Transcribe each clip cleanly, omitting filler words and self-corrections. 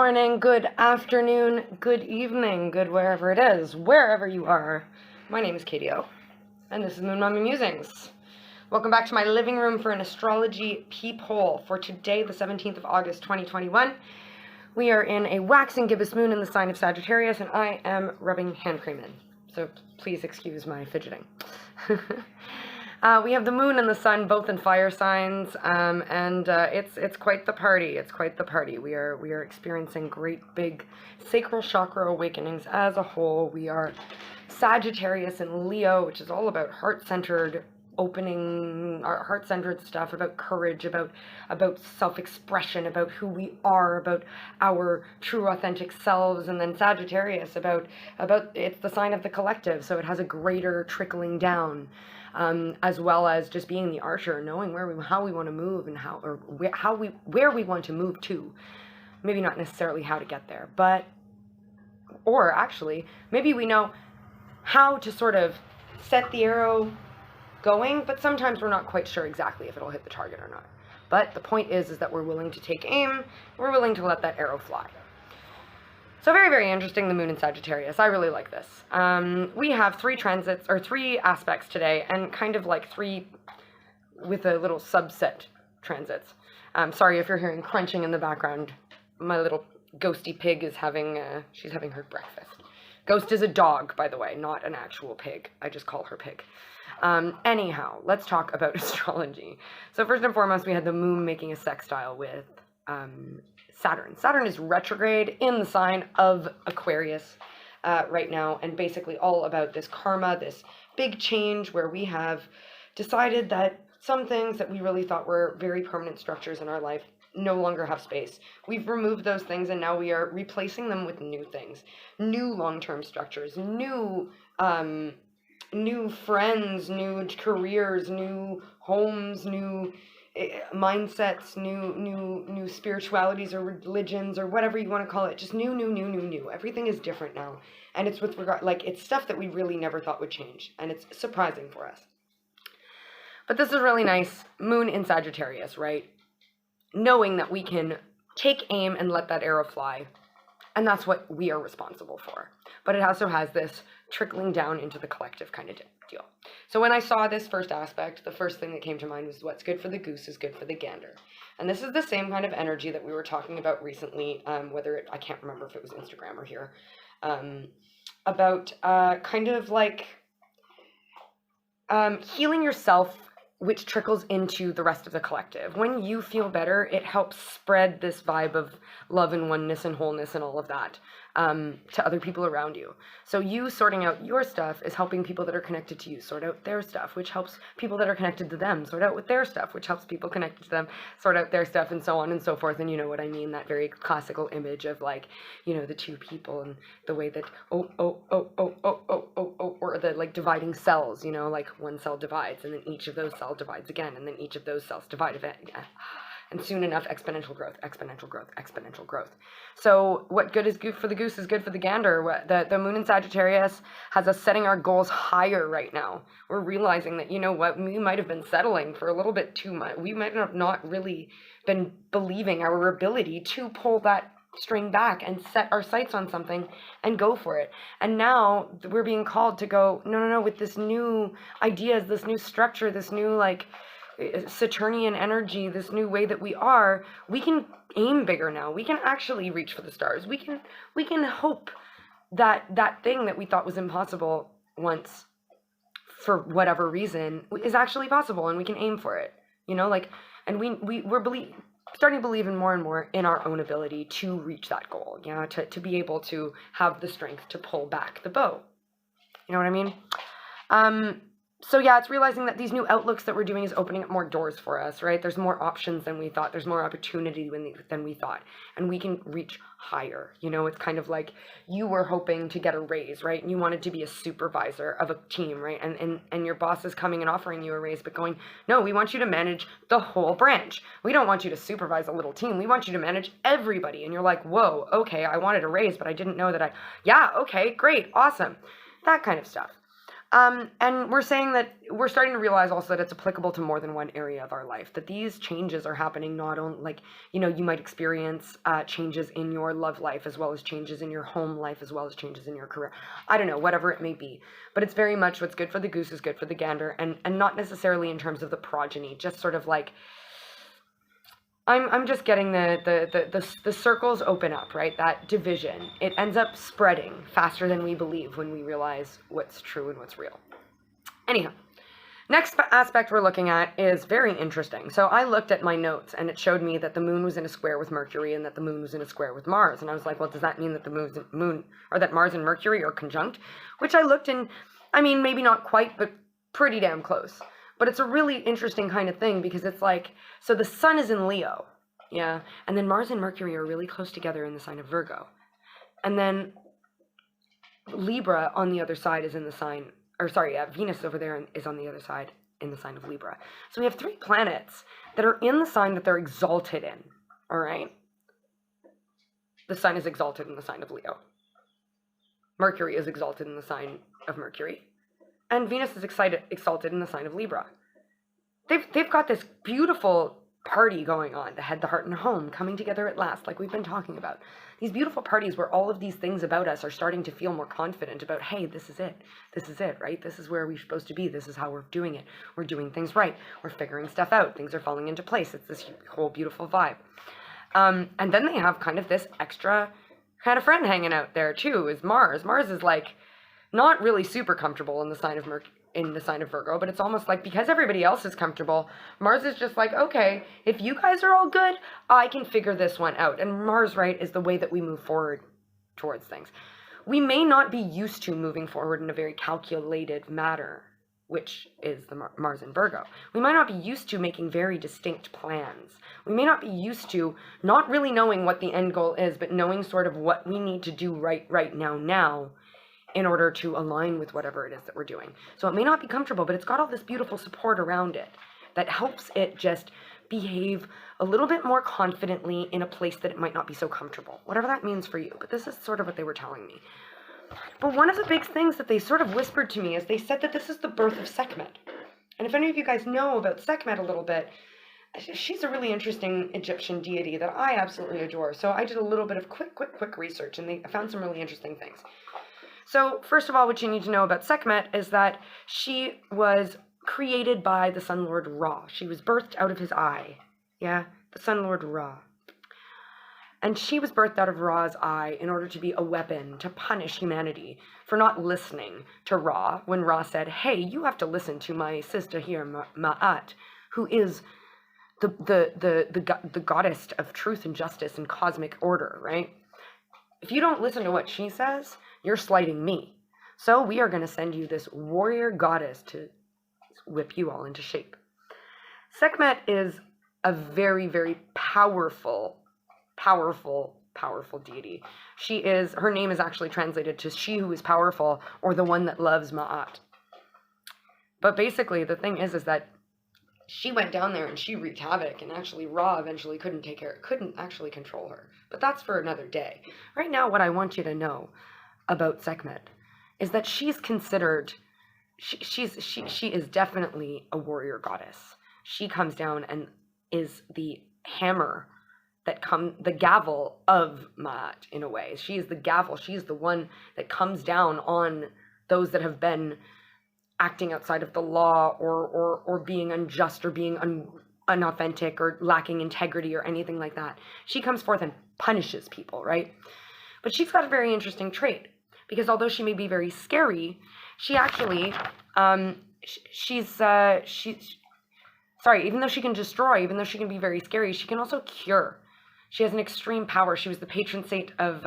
morning, good afternoon, good evening, good wherever it is, wherever you are. My name is Katie O, and this is Moon Mommy Musings. Welcome back to my living room for an astrology peephole for today, the 17th of August, 2021. We are in a waxing gibbous moon in the sign of Sagittarius, and I am rubbing hand cream in. So please excuse my fidgeting. We have the moon and the sun both in fire signs, and it's quite the party. It's quite the party. We are experiencing great big sacral chakra awakenings as a whole. We are Sagittarius and Leo, which is all about heart-centered opening, our heart-centered stuff, about courage, about self-expression, about who we are, about our true authentic selves. And then Sagittarius about it's the sign of the collective, so it has a greater trickling down. As well as just being the archer, knowing how we want to move and where we want to move to. Maybe not necessarily how to get there, or actually, maybe we know how to sort of set the arrow going, but sometimes we're not quite sure exactly if it'll hit the target or not. But the point is that we're willing to take aim, we're willing to let that arrow fly. So very, very interesting, the moon in Sagittarius. I really like this. We have three transits, or three aspects today, and kind of like three with a little subset transits. Sorry if you're hearing crunching in the background. My little ghosty pig is she's having her breakfast. Ghost is a dog, by the way, not an actual pig. I just call her pig. Anyhow, let's talk about astrology. So first and foremost, we had the moon making a sextile with Saturn. Saturn is retrograde in the sign of Aquarius right now, and basically all about this karma, this big change where we have decided that some things that we really thought were very permanent structures in our life no longer have space. We've removed those things, and now we are replacing them with new things, new long-term structures, new friends, new careers, new homes, new mindsets, new spiritualities or religions or whatever you want to call it. Just new. Everything is different now, and it's with regard, like, it's stuff that we really never thought would change, and it's surprising for us. But this is really nice. Moon in Sagittarius, right? Knowing that we can take aim and let that arrow fly, and that's what we are responsible for. But it also has this trickling down into the collective kind of deal. So when I saw this first aspect, the first thing that came to mind was what's good for the goose is good for the gander. And this is the same kind of energy that we were talking about recently, I can't remember if it was Instagram or here, about kind of like healing yourself, which trickles into the rest of the collective. When you feel better, it helps spread this vibe of love and oneness and wholeness and all of that to other people around you. So you sorting out your stuff is helping people that are connected to you sort out their stuff, which helps people that are connected to them sort out with their stuff, which helps people connected to them sort out their stuff, and so on and so forth. And you know what I mean, that very classical image of, like, you know, the two people and the way that or the, like, dividing cells, you know, like one cell divides and then each of those cells divides again, and then each of those cells divide again. And soon enough, exponential growth. So what good is good for the goose is good for the gander. The moon in Sagittarius has us setting our goals higher right now. We're realizing that, you know what, we might have been settling for a little bit too much. We might have not really been believing our ability to pull that string back and set our sights on something and go for it. And now we're being called to go, no, with this new ideas, this new structure, this new, like, Saturnian energy, this new way that we can aim bigger now. We can actually reach for the stars. We can hope that thing that we thought was impossible once, for whatever reason, is actually possible, and we can aim for it. You know, like, and we're starting to believe in more and more in our own ability to reach that goal. You know, to be able to have the strength to pull back the bow. You know what I mean? So yeah, it's realizing that these new outlooks that we're doing is opening up more doors for us, right? There's more options than we thought. There's more opportunity than we thought. And we can reach higher. You know, it's kind of like you were hoping to get a raise, right? And you wanted to be a supervisor of a team, right? And your boss is coming and offering you a raise, but going, no, we want you to manage the whole branch. We don't want you to supervise a little team. We want you to manage everybody. And you're like, whoa, okay, I wanted a raise, but I didn't know that yeah, okay, great, awesome. That kind of stuff. And we're saying that we're starting to realize also that it's applicable to more than one area of our life, that these changes are happening not only, like, you know, you might experience changes in your love life as well as changes in your home life as well as changes in your career. I don't know, whatever it may be. But it's very much what's good for the goose is good for the gander, and not necessarily in terms of the progeny, just sort of like, I'm just getting the circles open up, right? That division, it ends up spreading faster than we believe when we realize what's true and what's real. Anyhow, next aspect we're looking at is very interesting. So I looked at my notes and it showed me that the moon was in a square with Mercury and that the moon was in a square with Mars. And I was like, well, does that mean that the moon or that Mars and Mercury are conjunct? Which I looked in, I mean, maybe not quite, but pretty damn close. But it's a really interesting kind of thing because it's like, so the sun is in Leo, yeah, and then Mars and Mercury are really close together in the sign of Virgo. And then Libra on the other side is in the sign, or sorry, Venus over there is on the other side in the sign of Libra. So we have 3 planets that are in the sign that they're exalted in, all right? The sun is exalted in the sign of Leo. Mercury is exalted in the sign of Mercury. And Venus is exalted in the sign of Libra. They've got this beautiful party going on, the head, the heart, and home coming together at last, like we've been talking about. These beautiful parties where all of these things about us are starting to feel more confident about, hey, this is it, right? This is where we're supposed to be. This is how we're doing it. We're doing things right. We're figuring stuff out. Things are falling into place. It's this whole beautiful vibe. And then they have kind of this extra kind of friend hanging out there too, is Mars. Mars is like not really super comfortable in the sign of Virgo, but it's almost like because everybody else is comfortable, Mars is just like, okay, if you guys are all good, I can figure this one out. And Mars, right, is the way that we move forward towards things. We may not be used to moving forward in a very calculated manner, which is the Mars in Virgo. We might not be used to making very distinct plans. We may not be used to not really knowing what the end goal is, but knowing sort of what we need to do right now in order to align with whatever it is that we're doing. So it may not be comfortable, but it's got all this beautiful support around it that helps it just behave a little bit more confidently in a place that it might not be so comfortable, whatever that means for you. But this is sort of what they were telling me. But one of the big things that they sort of whispered to me is they said that this is the birth of Sekhmet. And if any of you guys know about Sekhmet a little bit, she's a really interesting Egyptian deity that I absolutely adore. So I did a little bit of quick research, and I found some really interesting things. So first of all, what you need to know about Sekhmet is that she was created by the Sun Lord Ra. She was birthed out of his eye. Yeah, the Sun Lord Ra. And she was birthed out of Ra's eye in order to be a weapon to punish humanity for not listening to Ra when Ra said, hey, you have to listen to my sister here, Ma'at, who is the goddess of truth and justice and cosmic order, right? If you don't listen to what she says, you're slighting me. So we are going to send you this warrior goddess to whip you all into shape. Sekhmet is a very, very powerful deity. Her name is actually translated to she who is powerful, or the one that loves Ma'at. But basically the thing is that she went down there and she wreaked havoc, and actually Ra eventually couldn't actually control her. But that's for another day. Right now, what I want you to know about Sekhmet is that she's considered, she is definitely a warrior goddess. She comes down and is the hammer the gavel of Ma'at in a way. She is the gavel. She's the one that comes down on those that have been acting outside of the law or being unjust or being unauthentic or lacking integrity or anything like that. She comes forth and punishes people, right? But she's got a very interesting trait, because although she may be very scary, she actually, even though she can destroy, even though she can be very scary, she can also cure. She has an extreme power. She was the patron saint of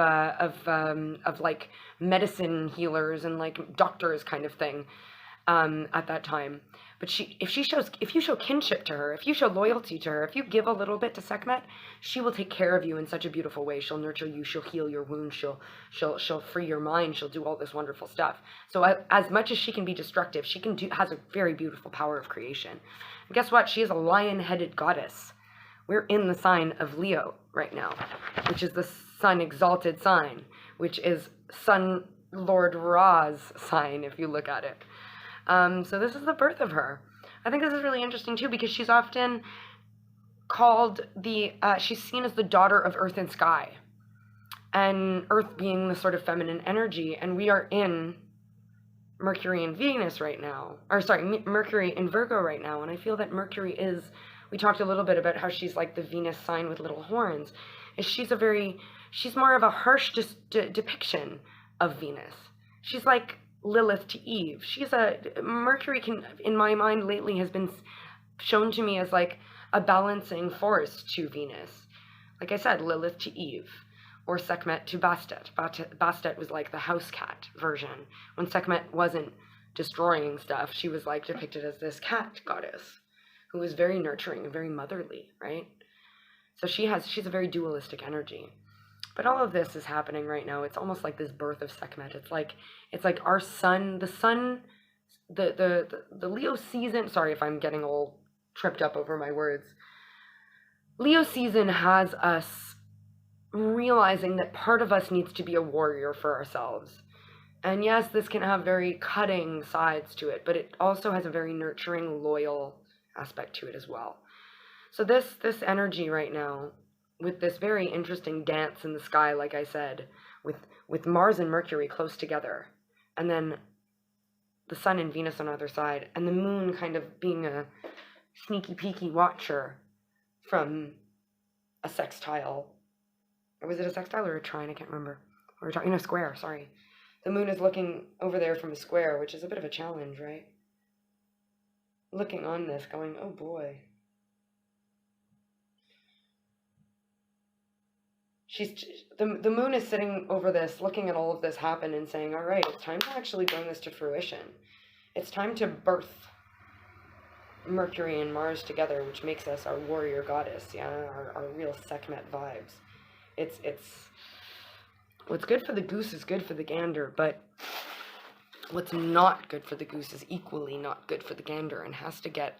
like medicine healers and like doctors kind of thing at that time. But if you show kinship to her, if you show loyalty to her, if you give a little bit to Sekhmet, she will take care of you in such a beautiful way. She'll nurture you. She'll heal your wounds. She'll free your mind. She'll do all this wonderful stuff. So as much as she can be destructive, she has a very beautiful power of creation. And guess what? She is a lion-headed goddess. We're in the sign of Leo right now, which is the sun exalted sign, which is Sun Lord Ra's sign, if you look at it. So this is the birth of her. I think this is really interesting too, because she's often called she's seen as the daughter of earth and sky, and earth being the sort of feminine energy, and we are in Mercury and Venus right now, or sorry, Mercury in Virgo right now, and I feel that Mercury is, we talked a little bit about how she's like the Venus sign with little horns, is she's more of a harsh depiction of Venus. She's like Lilith to Eve. Mercury can, in my mind lately, has been shown to me as like a balancing force to Venus. Like I said, Lilith to Eve, or Sekhmet to Bastet. Bastet was like the house cat version. When Sekhmet wasn't destroying stuff, she was like depicted as this cat goddess who was very nurturing and very motherly, right? So she's a very dualistic energy. But all of this is happening right now. It's almost like this birth of Sekhmet. It's like our sun, the Leo season. Sorry if I'm getting all tripped up over my words. Leo season has us realizing that part of us needs to be a warrior for ourselves. And yes, this can have very cutting sides to it, but it also has a very nurturing, loyal aspect to it as well. So this energy right now, with this very interesting dance in the sky, like I said, with Mars and Mercury close together, and then the Sun and Venus on either side, and the Moon kind of being a sneaky peeky watcher from a sextile. Or was it a sextile or a trine? I can't remember. Or a square, sorry. The Moon is looking over there from a square, which is a bit of a challenge, right? Looking on this, going, oh boy. The Moon is sitting over this, looking at all of this happen and saying, all right, it's time to actually bring this to fruition. It's time to birth Mercury and Mars together, which makes us our warrior goddess, yeah, our real Sekhmet vibes. It's what's good for the goose is good for the gander, but what's not good for the goose is equally not good for the gander and has to get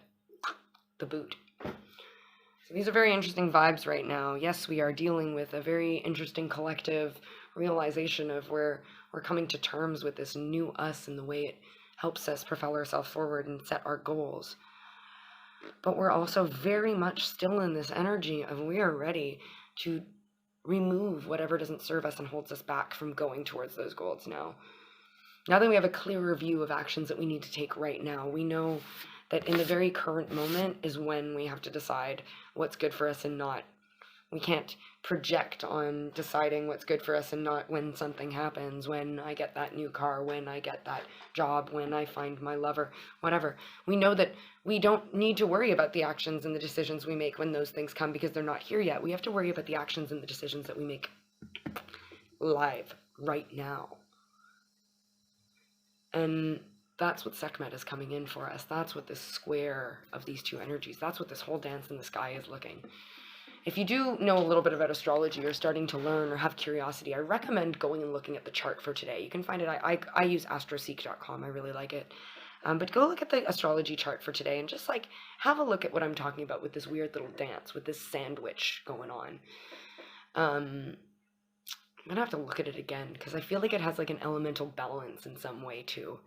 the boot. So these are very interesting vibes right now. Yes, we are dealing with a very interesting collective realization of where we're coming to terms with this new us and the way it helps us propel ourselves forward and set our goals. But we're also very much still in this energy of we are ready to remove whatever doesn't serve us and holds us back from going towards those goals now. Now that we have a clearer view of actions that we need to take right now, we know that in the very current moment is when we have to decide what's good for us and not. We can't project on deciding what's good for us and not when something happens, when I get that new car, when I get that job, when I find my lover, whatever. We know that we don't need to worry about the actions and the decisions we make when those things come because they're not here yet. We have to worry about the actions and the decisions that we make live right now. And that's what Sekhmet is coming in for us. That's what this square of these two energies, that's what this whole dance in the sky is looking. If you do know a little bit about astrology or starting to learn or have curiosity, I recommend going and looking at the chart for today. You can find it, I use astroseek.com, I really like it. But go look at the astrology chart for today and just like have a look at what I'm talking about with this weird little dance, with this sandwich going on. I'm gonna have to look at it again because I feel like it has like an elemental balance in some way too.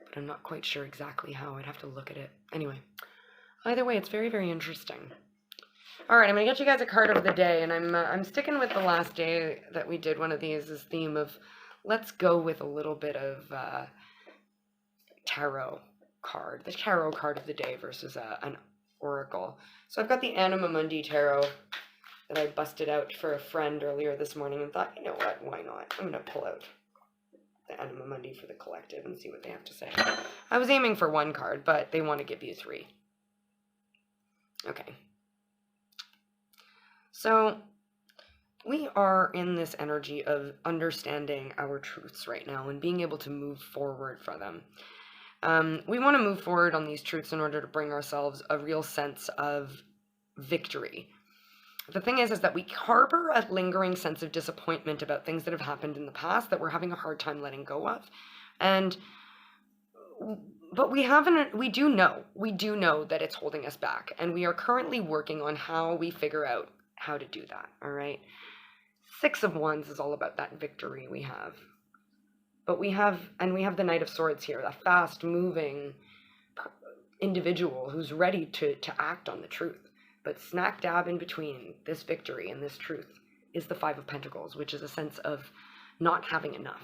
But I'm not quite sure exactly how. I'd have to look at it. Anyway, either way, it's very, very interesting. All right, I'm going to get you guys a card of the day, and I'm sticking with the last day that we did one of these, this theme of let's go with a little bit of tarot card, the tarot card of the day versus an oracle. So I've got the Anima Mundi tarot that I busted out for a friend earlier this morning and thought, you know what, why not? I'm going to pull out the Anima Mundi for the collective and see what they have to say. I was aiming for one card, but they want to give you 3. Okay. So we are in this energy of understanding our truths right now and being able to move forward for them. We want to move forward on these truths in order to bring ourselves a real sense of victory. The thing is that we harbor a lingering sense of disappointment about things that have happened in the past that we're having a hard time letting go of. But we do know that it's holding us back, and we are currently working on how we figure out how to do that, all right? 6 of Wands is all about that victory we have. But we have the Knight of Swords here, a fast moving individual who's ready to act on the truth. But smack dab in between this victory and this truth is the Five of Pentacles, which is a sense of not having enough,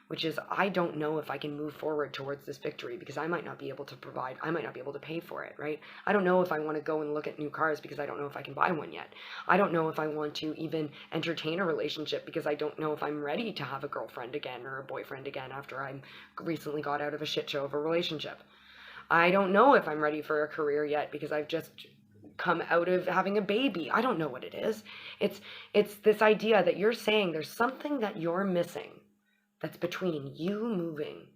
which is, I don't know if I can move forward towards this victory because I might not be able to provide, I might not be able to pay for it, right? I don't know if I want to go and look at new cars because I don't know if I can buy one yet. I don't know if I want to even entertain a relationship because I don't know if I'm ready to have a girlfriend again or a boyfriend again after I recently got out of a shit show of a relationship. I don't know if I'm ready for a career yet because I've just come out of having a baby. I don't know what it is. It's this idea that you're saying there's something that you're missing that's between you moving.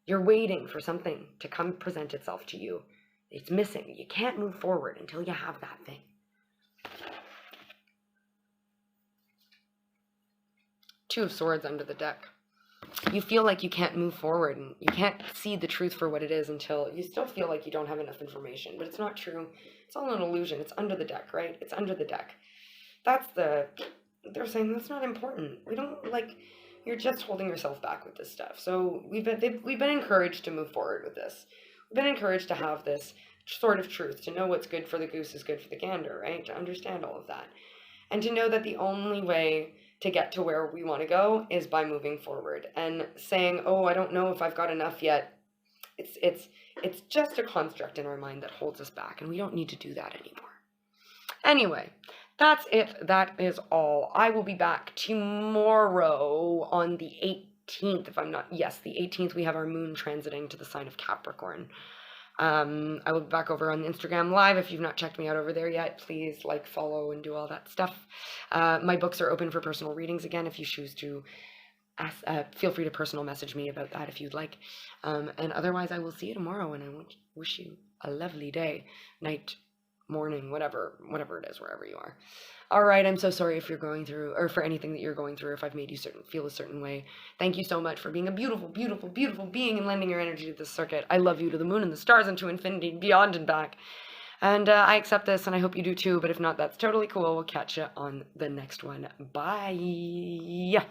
You're waiting for something to come present itself to you. It's missing. You can't move forward until you have that thing. Two of Swords under the deck. You feel like you can't move forward and you can't see the truth for what it is until you still feel like you don't have enough information, but it's not true. It's all an illusion. It's under the deck, right? It's under the deck. They're saying that's not important. We don't, like, you're just holding yourself back with this stuff. So we've been encouraged to move forward with this. We've been encouraged to have this sort of truth, to know what's good for the goose is good for the gander, right? To understand all of that. And to know that the only way to get to where we want to go is by moving forward. And saying, oh, I don't know if I've got enough yet. It's just a construct in our mind that holds us back, and we don't need to do that anymore. Anyway, that's it. That is all. I will be back tomorrow on the 18th, if I'm not, yes, the 18th, we have our moon transiting to the sign of Capricorn. I will be back over on Instagram Live. If you've not checked me out over there yet, please like, follow, and do all that stuff. My books are open for personal readings again. If you choose to feel free to personal message me about that if you'd like. And otherwise, I will see you tomorrow, and I wish you a lovely day, night, morning, whatever it is, wherever you are. All right, I'm so sorry if you're going through, or for anything that you're going through, if I've made you feel a certain way. Thank you so much for being a beautiful, beautiful, beautiful being and lending your energy to this circuit. I love you to the moon and the stars and to infinity, beyond and back. And I accept this, and I hope you do too, but if not, that's totally cool. We'll catch you on the next one. Bye.